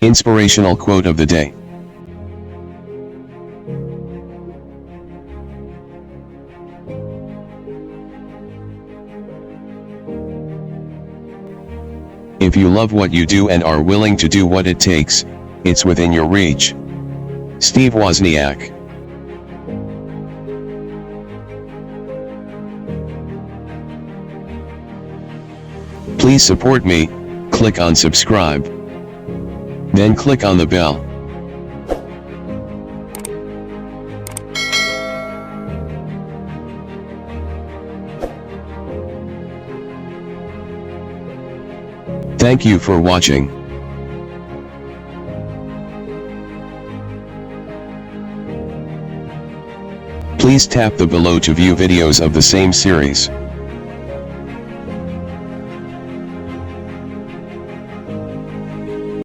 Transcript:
Inspirational quote of the day. If you love what you do and are willing to do what it takes, it's within your reach. Steve Wozniak. Please support me. Click on subscribe. Then click on the bell. Thank you for watching. Please tap the below to view videos of the same series.